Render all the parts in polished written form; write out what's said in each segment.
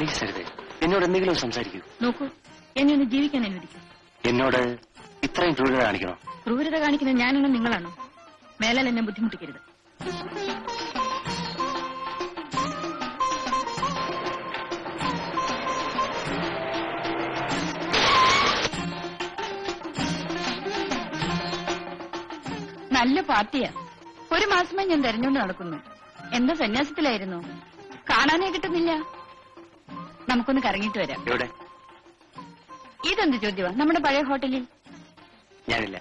Please സരിതേ, എന്നോട് എന്തെങ്കിലും സംസാരിക്കൂ. നോക്കൂ, എന്നെ ഒന്ന് ജീവിക്കാൻ അനുവദിക്കും. എന്നോട് ഇത്രയും ക്രൂരത കാണിക്കണോ? ക്രൂരത കാണിക്കുന്നത് ഞാനാണോ നിങ്ങളാണോ? മേലാൽ എന്നെ ബുദ്ധിമുട്ടിക്കരുത്. നല്ല പാർട്ടിയാ. ഒരു മാസമായി ഞാൻ തെരഞ്ഞുകൊണ്ട് നടക്കുന്നു. എന്താ സന്യാസത്തിലായിരുന്നു? കാണാനേ കിട്ടുന്നില്ല. നമുക്കൊന്ന് കറങ്ങിയിട്ട് വരാം. എവിടെ? ഇതെന്ത് ചോദ്യമാ? നമ്മുടെ പഴയ ഹോട്ടലിൽ. ഞാനില്ല.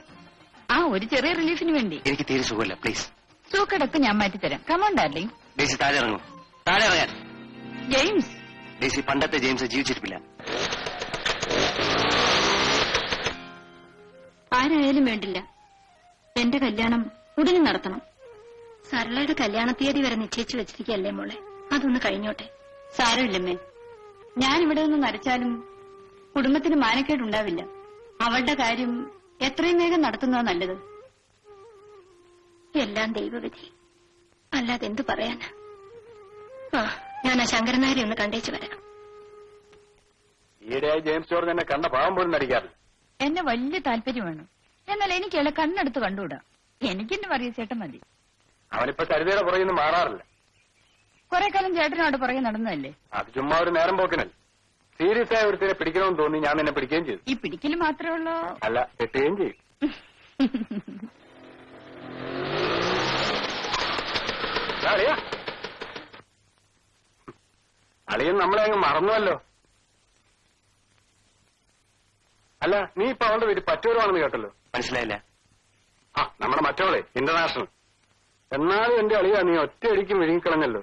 ആ, ഒരു ചെറിയ റിലീഫിന് വേണ്ടി. എനിക്ക് തീരെ സുഖമില്ല, പ്ലീസ്. സൂക്കടക്ക് ഞാൻ മാറ്റിത്തരാം. Come on darling. ഡേസി താഴെ ഇറങ്ങും. താഴെ ഇറങ്ങാൻ. ജെയിംസ്. ഡേസി പണ്ടത്തെ ജെയിംസ് ജീവിച്ചിരിപ്പില്ല. ആരായാലും വേണ്ടില്ല, എന്റെ കല്യാണം ഉടനെ നടത്തണം. സരളയുടെ കല്യാണ തീയതി വരെ നിശ്ചയിച്ചു വെച്ചിരിക്കല്ലേ മോളെ, അതൊന്ന് കഴിഞ്ഞോട്ടെ. സാരമില്ലമ്മേ, ഞാൻ ഇവിടെ നിന്ന് നരച്ചാലും കുടുംബത്തിന് മാനക്കേടുണ്ടാവില്ല. അവളുടെ കാര്യം എത്രയും വേഗം നടത്തുന്നതാ നല്ലത്. എല്ലാം ദൈവവിധി, അല്ലാതെ എന്തു പറയാനാ. ആ, ഞാൻ ആ ശങ്കരനാരെ ഒന്ന് കണ്ടേച്ചു വരാം. ഈയിടെയായി ജെയിംസ് ജോർജ് എന്നെ കണ്ട പാവം പോലും നടിക്കാറില്ല. എന്നെ വലിയ താല്പര്യമാണ്. എന്നാൽ എനിക്കയാളെ കണ്ണെടുത്ത് കണ്ടുകൂടാ. എനിക്കെന്നെ പറയ ചേട്ടൻ മതി. അവനിപ്പോ സരിതയുടെ പുറകിൽ നിന്ന് മാറാറില്ല. കുറെ കാലം ചേട്ടനോട് പുറകെ നടന്നതല്ലേ. അത് ചുമ്മാ ഒരു നേരം പോക്കിനല്ല. സീരിയസ് ആയ ഒരുത്തിനെ പിടിക്കണമെന്ന് തോന്നി ഞാൻ നിന്നെ പിടിക്കുകയും ചെയ്തു. ഈ പിടിക്കല് മാത്രമേ ഉള്ളൂ. അല്ല, കെട്ടുകയും ചെയ്യും. അളിയൻ നമ്മളെ അങ്ങ് മറന്നുവല്ലോ. അല്ല, നീ ഇപ്പൊ അവളുടെ വീട്ടിൽ പറ്റൂരുവാണെന്ന് കേട്ടല്ലോ. മനസ്സിലായില്ല? ആ, നമ്മുടെ മറ്റവളെ ഇന്റർനാഷണൽ. എന്നാലും എന്റെ അളിയ നീ ഒറ്റയടിക്ക് വിഴുങ്ങിക്കളഞ്ഞല്ലോ.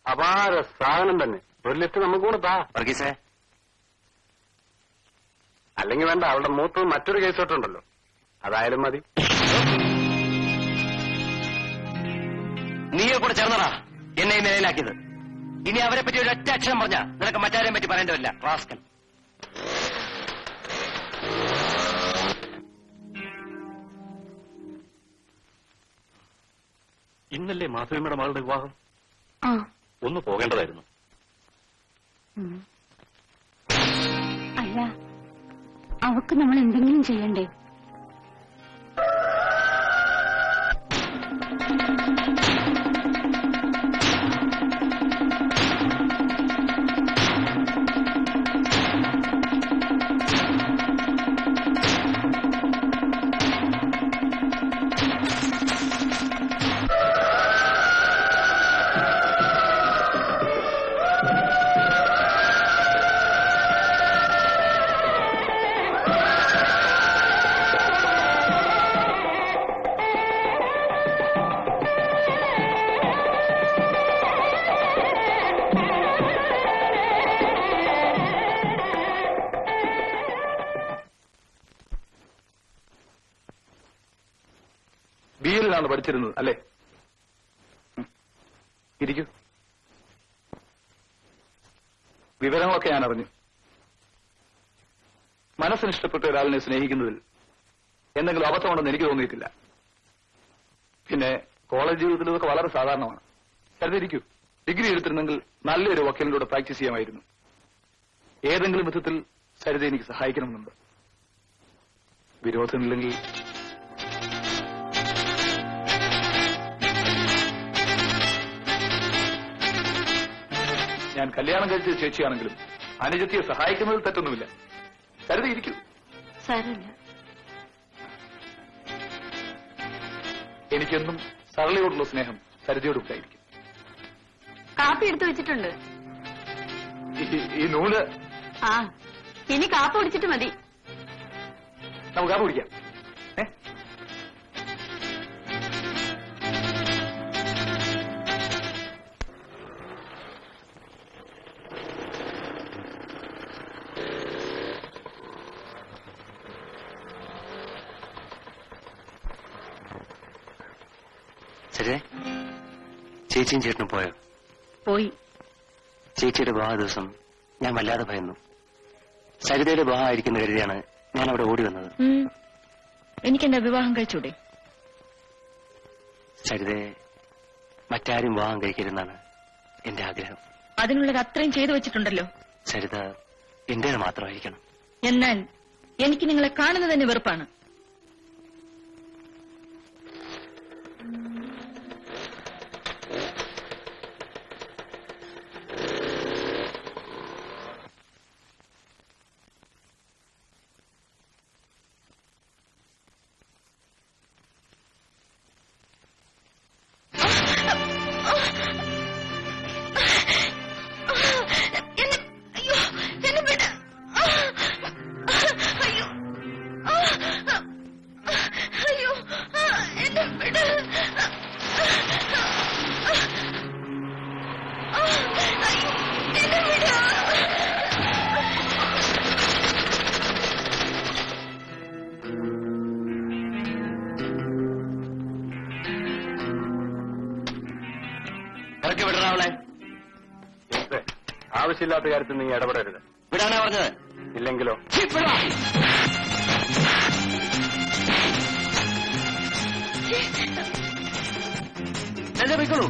അപാര സാധനം തന്നെ. ഒരു ലിസ്റ്റ് നമുക്ക് കൂടെ താ. വർഗീസേ, അല്ലെങ്കിൽ വേണ്ട, അവളുടെ മൂത്ത് മറ്റൊരു കേസ് തൊട്ടുണ്ടല്ലോ, അതായാലും മതി. നീയെ കൂടെ ചേർന്നടാ എന്നെ ഈ നിലയിലാക്കിയത്. ഇനി അവരെ പറ്റി ഒരു ഒറ്റ അക്ഷരം പറഞ്ഞാ നിനക്ക് മറ്റാരെയും പറ്റി പറയേണ്ടതില്ല. റാസ്കൽ. ഇന്നല്ലേ മാധവിയുടെ മകളുടെ വിവാഹം? ഒന്ന് പോകേണ്ടതായിരുന്നു. അല്ല, അവക്ക് നമ്മൾ എന്തെങ്കിലും ചെയ്യണ്ടേ? ബിയിലാണ് പഠിച്ചിരുന്നത് അല്ലേ? ഇരിക്കൂ. വിവരങ്ങളൊക്കെ ഞാൻ അറിഞ്ഞു. മനസ്സിന് ഇഷ്ടപ്പെട്ട ഒരാളിനെ സ്നേഹിക്കുന്നതിൽ എന്തെങ്കിലും അബദ്ധമുണ്ടെന്ന് എനിക്ക് തോന്നിയിട്ടില്ല. പിന്നെ കോളേജ് ജീവിതത്തിൽ ഇതൊക്കെ വളരെ സാധാരണമാണ്. കരുതിയിരിക്കൂ, ഡിഗ്രി എടുത്തിരുന്നെങ്കിൽ നല്ലൊരു വക്കീലിലൂടെ പ്രാക്ടീസ് ചെയ്യാമായിരുന്നു. ഏതെങ്കിലും വിധത്തിൽ സരിത എനിക്ക് സഹായിക്കണമെന്നുണ്ട്. വിരോധമില്ലെങ്കിൽ ഞാൻ കല്യാണം കഴിച്ച ചേച്ചിയാണെങ്കിലും അനുജത്തിയെ സഹായിക്കുന്നതിൽ തെറ്റൊന്നുമില്ല. സരിത ഇരിക്കൂ. സാരമില്ല. എനിക്കെന്നും സരളയോടുള്ള സ്നേഹം സരിതയോട് ഉണ്ടായിരിക്കും. കാപ്പി എടുത്തു വെച്ചിട്ടുണ്ട്. ഈ നൂല്. ആ, ഇനി കാപ്പി കുടിച്ചിട്ട് മതി. നമുക്ക് കാപ്പി കുടിക്കാം. ശരി, ചേച്ചിയും ചേട്ടനും പോയോ? പോയി. ചേച്ചിയുടെ വിവാഹ ദിവസം ഞാൻ വല്ലാതെ ഭയന്നു. സരിതയുടെ വിവാഹം ആയിരിക്കുന്ന കരുതിയാണ് ഞാൻ അവിടെ ഓടി വന്നത്. എനിക്കെന്റെ വിവാഹം കഴിച്ചൂടെ? സരിതയെ മറ്റാരും വിവാഹം കഴിക്കരുതെന്നാണ് എന്റെ ആഗ്രഹം. അതിനുള്ളത് അത്രയും ചെയ്തു വെച്ചിട്ടുണ്ടല്ലോ. സരിത എന്റേത് മാത്രമായിരിക്കണം. എന്നാൽ എനിക്ക് നിങ്ങളെ കാണുന്നത് തന്നെ വെറുപ്പാണ്. ഇറക്കി വിടണ അവളെ. ആവശ്യമില്ലാത്ത കാര്യത്തിൽ നീ ഇടപെടരുത്. വിടാനാ പറഞ്ഞത്? ഇല്ലെങ്കിലോ? പോയിക്കോളൂ.